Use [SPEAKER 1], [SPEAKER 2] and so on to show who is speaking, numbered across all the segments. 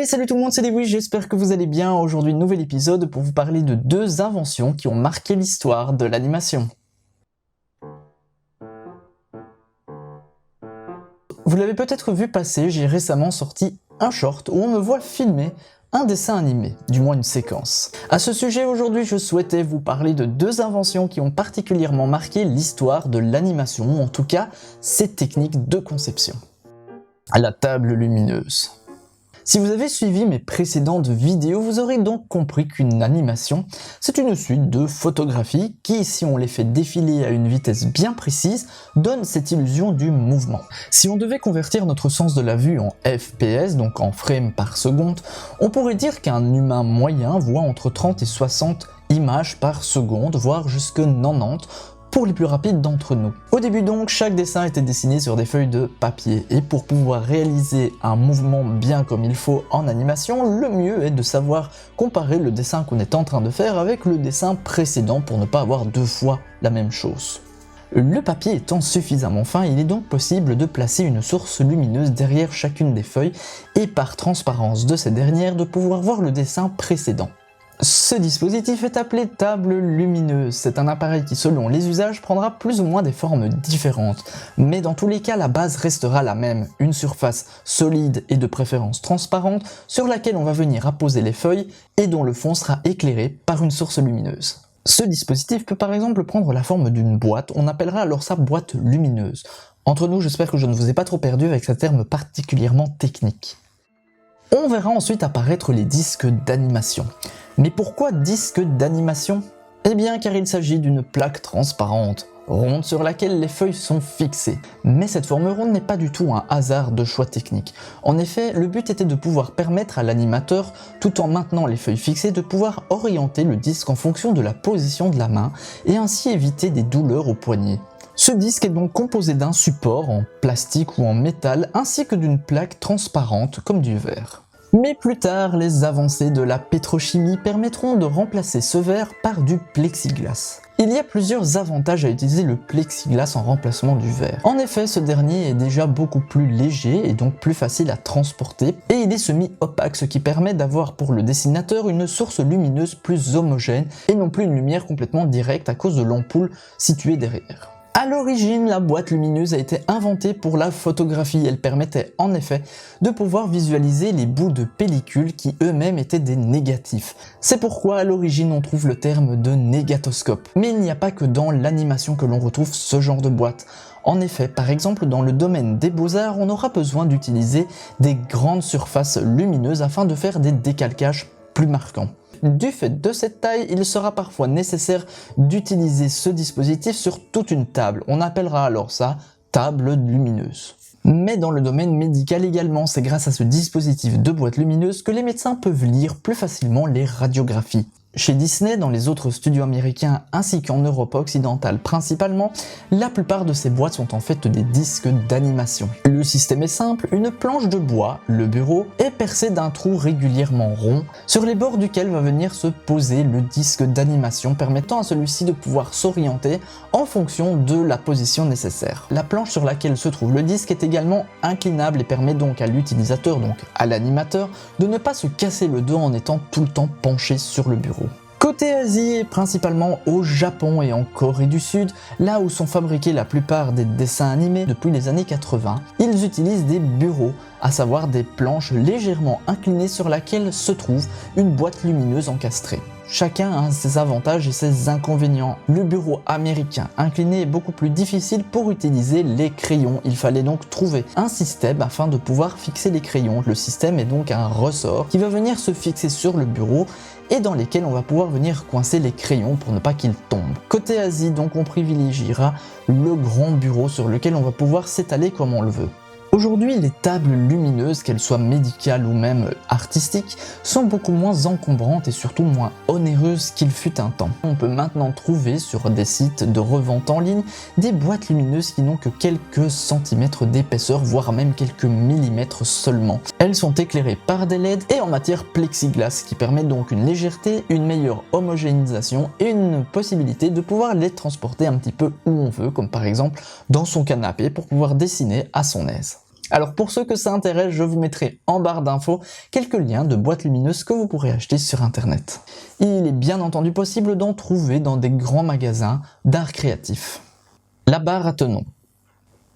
[SPEAKER 1] Salut tout le monde, c'est Lewis, j'espère que vous allez bien. Aujourd'hui, nouvel épisode pour vous parler de deux inventions qui ont marqué l'histoire de l'animation. Vous l'avez peut-être vu passer, j'ai récemment sorti un short où on me voit filmer un dessin animé, du moins une séquence. À ce sujet, aujourd'hui, je souhaitais vous parler de deux inventions qui ont particulièrement marqué l'histoire de l'animation, ou en tout cas, ses techniques de conception. La table lumineuse. Si vous avez suivi mes précédentes vidéos, vous aurez donc compris qu'une animation, c'est une suite de photographies qui, si on les fait défiler à une vitesse bien précise, donne cette illusion du mouvement. Si on devait convertir notre sens de la vue en FPS, donc en frames par seconde, on pourrait dire qu'un humain moyen voit entre 30 et 60 images par seconde, voire jusque 90, pour les plus rapides d'entre nous. Au début donc, chaque dessin était dessiné sur des feuilles de papier, et pour pouvoir réaliser un mouvement bien comme il faut en animation, le mieux est de savoir comparer le dessin qu'on est en train de faire avec le dessin précédent pour ne pas avoir deux fois la même chose. Le papier étant suffisamment fin, il est donc possible de placer une source lumineuse derrière chacune des feuilles, et par transparence de ces dernières, de pouvoir voir le dessin précédent. Ce dispositif est appelé table lumineuse. C'est un appareil qui, selon les usages, prendra plus ou moins des formes différentes. Mais dans tous les cas, la base restera la même, une surface solide et de préférence transparente sur laquelle on va venir apposer les feuilles et dont le fond sera éclairé par une source lumineuse. Ce dispositif peut par exemple prendre la forme d'une boîte, on appellera alors ça boîte lumineuse. Entre nous, j'espère que je ne vous ai pas trop perdu avec ce terme particulièrement technique. On verra ensuite apparaître les disques d'animation. Mais pourquoi disque d'animation ? Eh bien car il s'agit d'une plaque transparente, ronde sur laquelle les feuilles sont fixées. Mais cette forme ronde n'est pas du tout un hasard de choix technique. En effet, le but était de pouvoir permettre à l'animateur, tout en maintenant les feuilles fixées, de pouvoir orienter le disque en fonction de la position de la main et ainsi éviter des douleurs au poignet. Ce disque est donc composé d'un support en plastique ou en métal ainsi que d'une plaque transparente comme du verre. Mais plus tard, les avancées de la pétrochimie permettront de remplacer ce verre par du plexiglas. Il y a plusieurs avantages à utiliser le plexiglas en remplacement du verre. En effet, ce dernier est déjà beaucoup plus léger et donc plus facile à transporter, et il est semi-opaque, ce qui permet d'avoir pour le dessinateur une source lumineuse plus homogène et non plus une lumière complètement directe à cause de l'ampoule située derrière. À l'origine, la boîte lumineuse a été inventée pour la photographie. Elle permettait en effet de pouvoir visualiser les bouts de pellicule qui eux-mêmes étaient des négatifs. C'est pourquoi à l'origine on trouve le terme de négatoscope. Mais il n'y a pas que dans l'animation que l'on retrouve ce genre de boîte. En effet, par exemple dans le domaine des beaux-arts, on aura besoin d'utiliser des grandes surfaces lumineuses afin de faire des décalcages plus marquants. Du fait de cette taille, il sera parfois nécessaire d'utiliser ce dispositif sur toute une table. On appellera alors ça table lumineuse. Mais dans le domaine médical également, c'est grâce à ce dispositif de boîte lumineuse que les médecins peuvent lire plus facilement les radiographies. Chez Disney, dans les autres studios américains ainsi qu'en Europe occidentale principalement, la plupart de ces boîtes sont en fait des disques d'animation. Le système est simple, une planche de bois, le bureau, est percée d'un trou régulièrement rond, sur les bords duquel va venir se poser le disque d'animation permettant à celui-ci de pouvoir s'orienter en fonction de la position nécessaire. La planche sur laquelle se trouve le disque est également inclinable et permet donc à l'utilisateur, donc à l'animateur, de ne pas se casser le dos en étant tout le temps penché sur le bureau. Côté Asie, et principalement au Japon et en Corée du Sud, là où sont fabriqués la plupart des dessins animés depuis les années 80, ils utilisent des bureaux, à savoir des planches légèrement inclinées sur laquelle se trouve une boîte lumineuse encastrée. Chacun a ses avantages et ses inconvénients. Le bureau américain incliné est beaucoup plus difficile pour utiliser les crayons. Il fallait donc trouver un système afin de pouvoir fixer les crayons. Le système est donc un ressort qui va venir se fixer sur le bureau et dans lesquels on va pouvoir venir coincer les crayons pour ne pas qu'ils tombent. Côté Asie, donc on privilégiera le grand bureau sur lequel on va pouvoir s'étaler comme on le veut. Aujourd'hui, les tables lumineuses, qu'elles soient médicales ou même artistiques, sont beaucoup moins encombrantes et surtout moins onéreuses qu'il fut un temps. On peut maintenant trouver sur des sites de revente en ligne des boîtes lumineuses qui n'ont que quelques centimètres d'épaisseur, voire même quelques millimètres seulement. Elles sont éclairées par des LED et en matière plexiglas, qui permet donc une légèreté, une meilleure homogénéisation et une possibilité de pouvoir les transporter un petit peu où on veut, comme par exemple dans son canapé pour pouvoir dessiner à son aise. Alors pour ceux que ça intéresse, je vous mettrai en barre d'infos quelques liens de boîtes lumineuses que vous pourrez acheter sur internet. Il est bien entendu possible d'en trouver dans des grands magasins d'art créatif. La barre à tenons.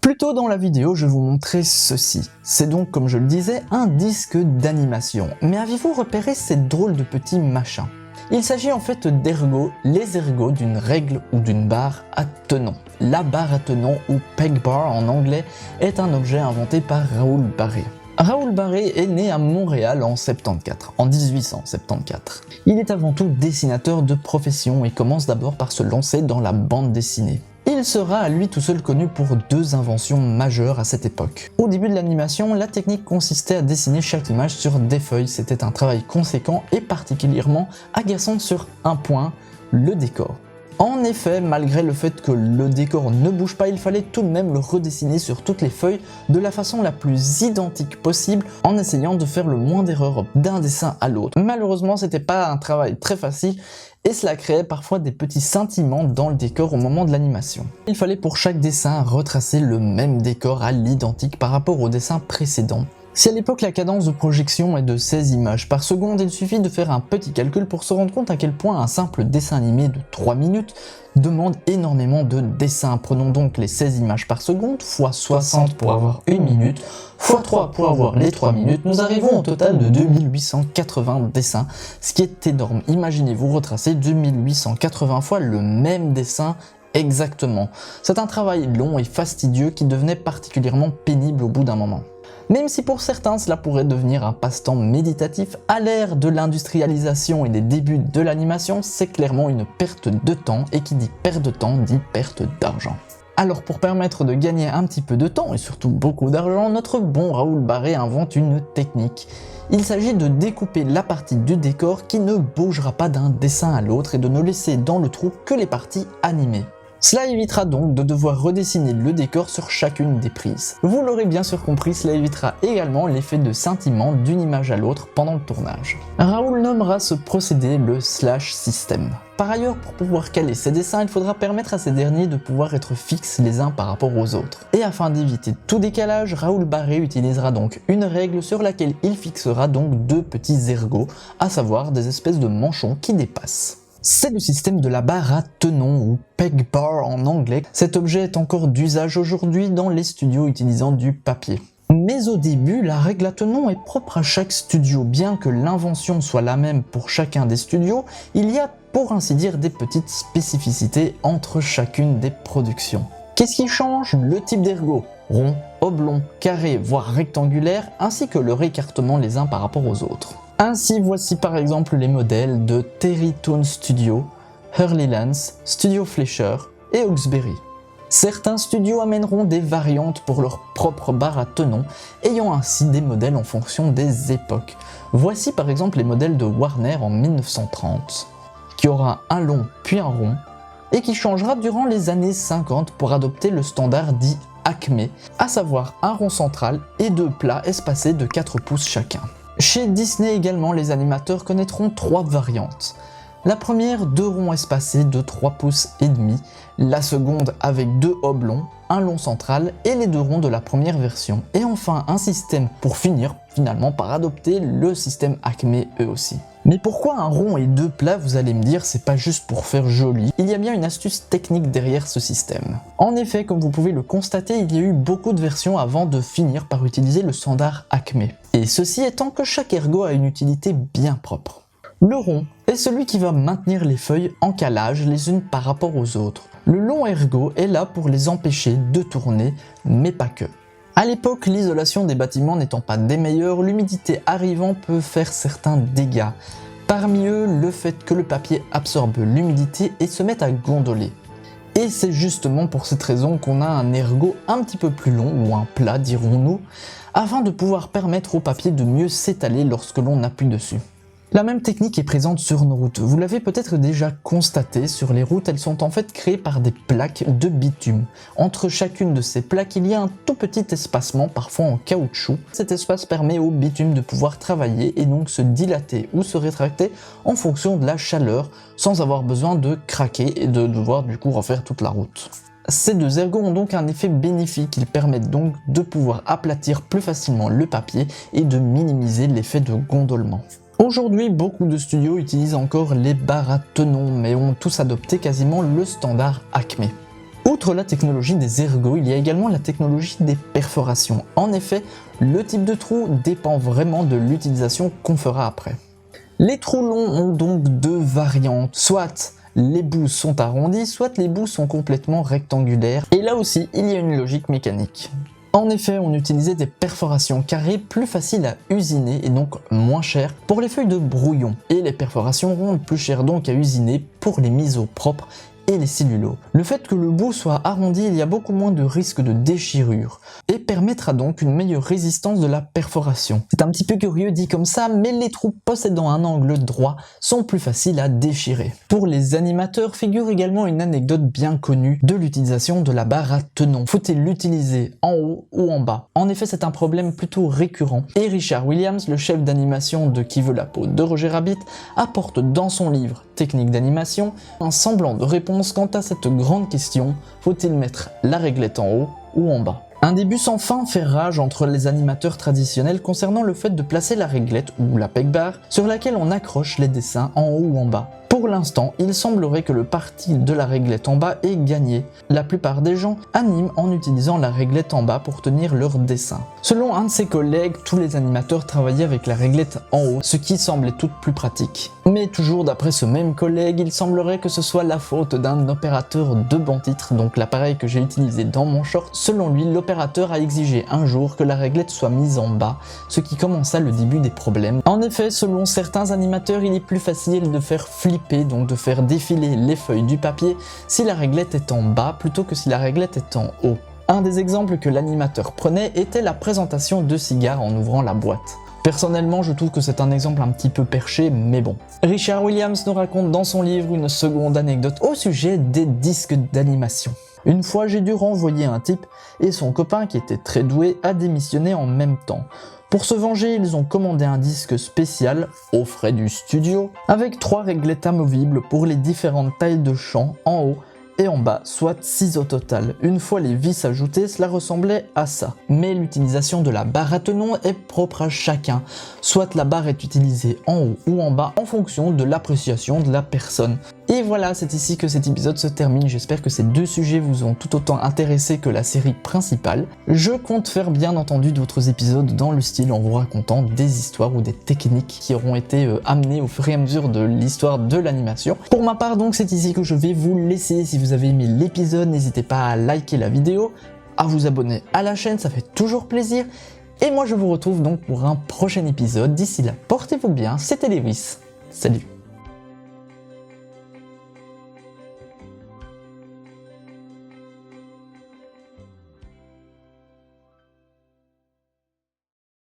[SPEAKER 1] Plus tôt dans la vidéo, je vous montrais ceci. C'est donc, comme je le disais, un disque d'animation. Mais avez-vous repéré ces drôles de petits machins? Il s'agit en fait d'ergots, les ergots d'une règle ou d'une barre à tenons. La barre à tenons, ou peg bar en anglais, est un objet inventé par Raoul Barré. Raoul Barré est né à Montréal en 1874. Il est avant tout dessinateur de profession et commence d'abord par se lancer dans la bande dessinée. Il sera à lui tout seul connu pour deux inventions majeures à cette époque. Au début de l'animation, la technique consistait à dessiner chaque image sur des feuilles. C'était un travail conséquent et particulièrement agaçant sur un point, le décor. En effet, malgré le fait que le décor ne bouge pas, il fallait tout de même le redessiner sur toutes les feuilles de la façon la plus identique possible en essayant de faire le moins d'erreurs d'un dessin à l'autre. Malheureusement, c'était pas un travail très facile et cela créait parfois des petits scintillements dans le décor au moment de l'animation. Il fallait pour chaque dessin retracer le même décor à l'identique par rapport au dessin précédent. Si à l'époque la cadence de projection est de 16 images par seconde, il suffit de faire un petit calcul pour se rendre compte à quel point un simple dessin animé de 3 minutes demande énormément de dessins. Prenons donc les 16 images par seconde, fois 60 pour avoir 1 minute, fois 3 pour avoir les 3 minutes, nous arrivons au total de 2880 dessins, ce qui est énorme. Imaginez-vous retracer 2880 fois le même dessin exactement. C'est un travail long et fastidieux qui devenait particulièrement pénible au bout d'un moment. Même si pour certains cela pourrait devenir un passe-temps méditatif, à l'ère de l'industrialisation et des débuts de l'animation, c'est clairement une perte de temps, et qui dit perte de temps dit perte d'argent. Alors pour permettre de gagner un petit peu de temps et surtout beaucoup d'argent, notre bon Raoul Barré invente une technique. Il s'agit de découper la partie du décor qui ne bougera pas d'un dessin à l'autre et de ne laisser dans le trou que les parties animées. Cela évitera donc de devoir redessiner le décor sur chacune des prises. Vous l'aurez bien sûr compris, cela évitera également l'effet de scintillement d'une image à l'autre pendant le tournage. Raoul nommera ce procédé le slash system. Par ailleurs, pour pouvoir caler ces dessins, il faudra permettre à ces derniers de pouvoir être fixes les uns par rapport aux autres. Et afin d'éviter tout décalage, Raoul Barré utilisera donc une règle sur laquelle il fixera donc deux petits ergots, à savoir des espèces de manchons qui dépassent. C'est le système de la barre à tenons, ou peg bar en anglais. Cet objet est encore d'usage aujourd'hui dans les studios utilisant du papier. Mais au début, la règle à tenons est propre à chaque studio. Bien que l'invention soit la même pour chacun des studios, il y a pour ainsi dire des petites spécificités entre chacune des productions. Qu'est-ce qui change? Le type d'ergot, rond, oblong, carré, voire rectangulaire, ainsi que leur écartement les uns par rapport aux autres. Ainsi, voici par exemple les modèles de Terrytoon Studio, Hurley Lens, Studio Fleischer et Hawkesbury. Certains studios amèneront des variantes pour leur propre barre à tenons, ayant ainsi des modèles en fonction des époques. Voici par exemple les modèles de Warner en 1930, qui aura un long puis un rond, et qui changera durant les années 50 pour adopter le standard dit Acme, à savoir un rond central et deux plats espacés de 4 pouces chacun. Chez Disney également, les animateurs connaîtront 3 variantes. La première, 2 ronds espacés de 3 pouces et demi, la seconde avec 2 oblongs, un long central et les 2 ronds de la première version. Et enfin un système pour finir finalement par adopter le système Acme eux aussi. Mais pourquoi un rond et 2 plats, vous allez me dire, c'est pas juste pour faire joli. Il y a bien une astuce technique derrière ce système. En effet, comme vous pouvez le constater, il y a eu beaucoup de versions avant de finir par utiliser le standard Acme. Et ceci étant que chaque ergot a une utilité bien propre. Le rond est celui qui va maintenir les feuilles en calage les unes par rapport aux autres. Le long ergot est là pour les empêcher de tourner, mais pas que. À l'époque, l'isolation des bâtiments n'étant pas des meilleures, l'humidité arrivant peut faire certains dégâts. Parmi eux, le fait que le papier absorbe l'humidité et se mette à gondoler. Et c'est justement pour cette raison qu'on a un ergot un petit peu plus long, ou un plat dirons-nous, afin de pouvoir permettre au papier de mieux s'étaler lorsque l'on appuie dessus. La même technique est présente sur nos routes. Vous l'avez peut-être déjà constaté, sur les routes, elles sont en fait créées par des plaques de bitume. Entre chacune de ces plaques, il y a un tout petit espacement, parfois en caoutchouc. Cet espace permet au bitume de pouvoir travailler et donc se dilater ou se rétracter en fonction de la chaleur, sans avoir besoin de craquer et de devoir du coup refaire toute la route. Ces deux ergots ont donc un effet bénéfique, ils permettent donc de pouvoir aplatir plus facilement le papier et de minimiser l'effet de gondolement. Aujourd'hui, beaucoup de studios utilisent encore les barres à tenons, mais ont tous adopté quasiment le standard Acme. Outre la technologie des ergots, il y a également la technologie des perforations. En effet, le type de trou dépend vraiment de l'utilisation qu'on fera après. Les trous longs ont donc deux variantes, soit les bouts sont arrondis, soit les bouts sont complètement rectangulaires, et là aussi il y a une logique mécanique. En effet, on utilisait des perforations carrées plus faciles à usiner et donc moins chères pour les feuilles de brouillon, et les perforations rondes plus chères donc à usiner pour les mises au propre et les cellulos. Le fait que le bout soit arrondi, il y a beaucoup moins de risques de déchirure et permettra donc une meilleure résistance de la perforation. C'est un petit peu curieux dit comme ça, mais les trous possédant un angle droit sont plus faciles à déchirer. Pour les animateurs figure également une anecdote bien connue de l'utilisation de la barre à tenons. Faut-il l'utiliser en haut ou en bas? En effet, c'est un problème plutôt récurrent et Richard Williams, le chef d'animation de Qui veut la peau de Roger Rabbit, apporte dans son livre Technique d'animation un semblant de réponse quant à cette grande question, faut-il mettre la réglette en haut ou en bas? Un début sans fin fait rage entre les animateurs traditionnels concernant le fait de placer la réglette ou la peg-bar sur laquelle on accroche les dessins en haut ou en bas. Pour l'instant, il semblerait que le parti de la réglette en bas ait gagné. La plupart des gens animent en utilisant la réglette en bas pour tenir leur dessin. Selon un de ses collègues, tous les animateurs travaillaient avec la réglette en haut, ce qui semblait tout plus pratique. Mais toujours d'après ce même collègue, il semblerait que ce soit la faute d'un opérateur de banc titre, donc l'appareil que j'ai utilisé dans mon short. Selon lui, l'opérateur a exigé un jour que la réglette soit mise en bas, ce qui commença le début des problèmes. En effet, selon certains animateurs, il est plus facile de faire flipper, donc de faire défiler les feuilles du papier si la réglette est en bas plutôt que si la réglette est en haut. Un des exemples que l'animateur prenait était la présentation de cigares en ouvrant la boîte. Personnellement, je trouve que c'est un exemple un petit peu perché, mais bon. Richard Williams nous raconte dans son livre une seconde anecdote au sujet des disques d'animation. Une fois, j'ai dû renvoyer un type et son copain, qui était très doué, a démissionné en même temps. Pour se venger, ils ont commandé un disque spécial, aux frais du studio, avec 3 réglettes amovibles pour les différentes tailles de champ en haut et en bas, soit 6 au total. Une fois les vis ajoutées, cela ressemblait à ça. Mais l'utilisation de la barre à tenons est propre à chacun. Soit la barre est utilisée en haut ou en bas en fonction de l'appréciation de la personne. Et voilà, c'est ici que cet épisode se termine. J'espère que ces deux sujets vous ont tout autant intéressé que la série principale. Je compte faire bien entendu d'autres épisodes dans le style en vous racontant des histoires ou des techniques qui auront été amenées au fur et à mesure de l'histoire de l'animation. Pour ma part donc, c'est ici que je vais vous laisser. Si vous avez aimé l'épisode, n'hésitez pas à liker la vidéo, à vous abonner à la chaîne, ça fait toujours plaisir. Et moi je vous retrouve donc pour un prochain épisode. D'ici là, portez-vous bien, c'était Lewis. Salut!